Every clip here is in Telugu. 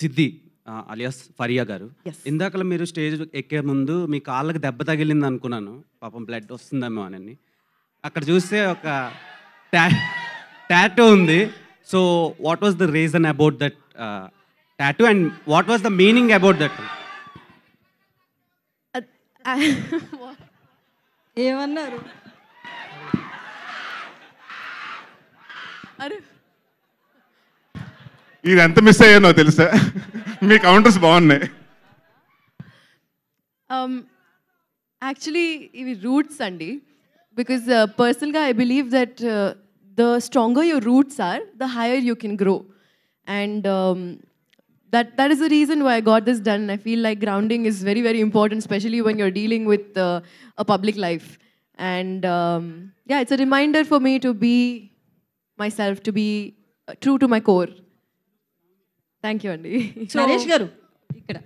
సిద్ధి అలియాస్ ఫరియా గారు. Yes. ఇందాకల మీరు స్టేజ్ ఎక్కే ముందు మీ కాళ్ళకి దెబ్బ తగిలింది అనుకున్నాను. పాపం బ్లడ్ వస్తుందేమో అని. అక్కడ చూస్తే ఒక టాటూ ఉంది. So what was the reason about that tattoo and what was the meaning about that? ఏమన్నారు? అరే ఇది ఎంత మిస్ అయ్యానో తెలుసా? మీ కౌంటర్స్ బాగున్నాయి. యాక్చువల్లీ ఇవి రూట్స్ అండి. బికాజ్ పర్సనల్గా I believe that the stronger your roots are, the higher you can grow. And that is the reason why I got this done. I feel like grounding is very, very important, especially when you're dealing with a public life. And yeah, it's a reminder for me to be myself, to be true to my core. Thank you, Andy. Naresh గారు ఇక్కడ.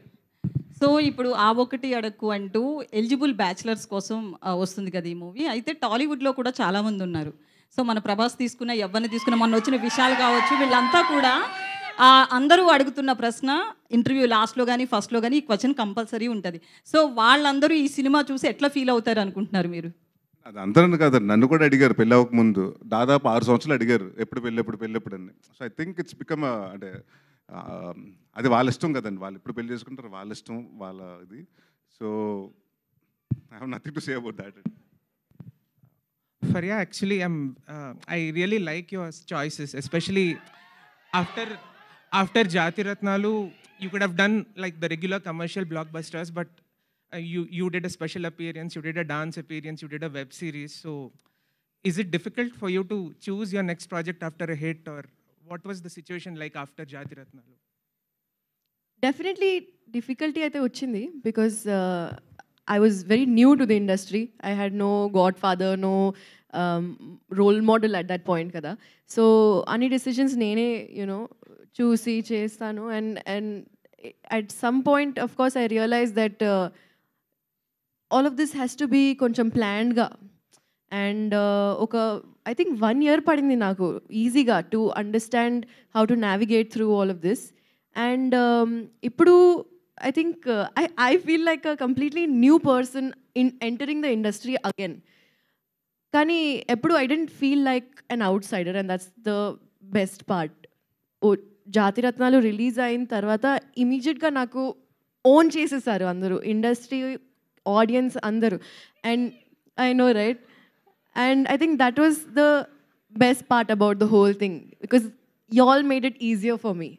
సో ఇప్పుడు ఆ ఒకటి అడక్కు అంటూ ఎలిజిబుల్ బ్యాచిలర్స్ కోసం వస్తుంది కదా ఈ మూవీ. అయితే టాలీవుడ్లో కూడా చాలామంది ఉన్నారు. సో మన ప్రభాస్ తీసుకున్న, ఎవరిని తీసుకున్న, మొన్న వచ్చిన విషయాలు కావచ్చు, వీళ్ళంతా కూడా అందరూ అడుగుతున్న ప్రశ్న ఇంటర్వ్యూ లాస్ట్లో కానీ ఫస్ట్లో కానీ ఈ క్వశ్చన్ కంపల్సరీ ఉంటుంది. సో వాళ్ళందరూ ఈ సినిమా చూసి ఎట్లా ఫీల్ అవుతారు అనుకుంటున్నారు మీరు? అది అందరూ కాదు, నన్ను కూడా అడిగారు పెళ్ళి అవ్వక ముందు. దాదాపు 6 సంవత్సరాలు అడిగారు ఎప్పుడు పెళ్ళెప్పుడు అని. So I think it's become అంటే అది వాళ్ళ ఇష్టం కదండి. వాళ్ళు ఎప్పుడు పెళ్లి చేసుకుంటారు, వాళ్ళ ఇష్టం, వాళ్ళ ఇది. So I have nothing to say about that. Faria, actually, I really like your choices, especially after Jati Ratnalu. You could have done like the regular commercial blockbusters, but you did a special appearance, you did a dance appearance, you did a web series. So, is it difficult for you to choose your next project after a hit, or what was the situation like after Jati Ratnalu? Definitely difficulty అయితే వచ్చింది, because I was very new to the industry. I had no godfather, no role model at that point kada. So any decisions nene చూసి చేస్తాను. And at some point, of course, I realized that all of this has to be కొంచెం planned గా. And I think 1 year పడింది నాకు ఈజీగా to understand how to navigate through all of this. And ఇప్పుడు I think I feel like a completely new person in entering the industry again. కానీ ఎప్పుడు I didn't feel like an outsider, and that's the best part. జాతి రత్నాలు రిలీజ్ అయిన తర్వాత ఇమీడియట్గా నాకు ఓన్ చేసేసారు అందరూ, ఇండస్ట్రీ, ఆడియన్స్ అందరూ. And I know right, and I think that was the best part about the whole thing, because you all made it easier for me.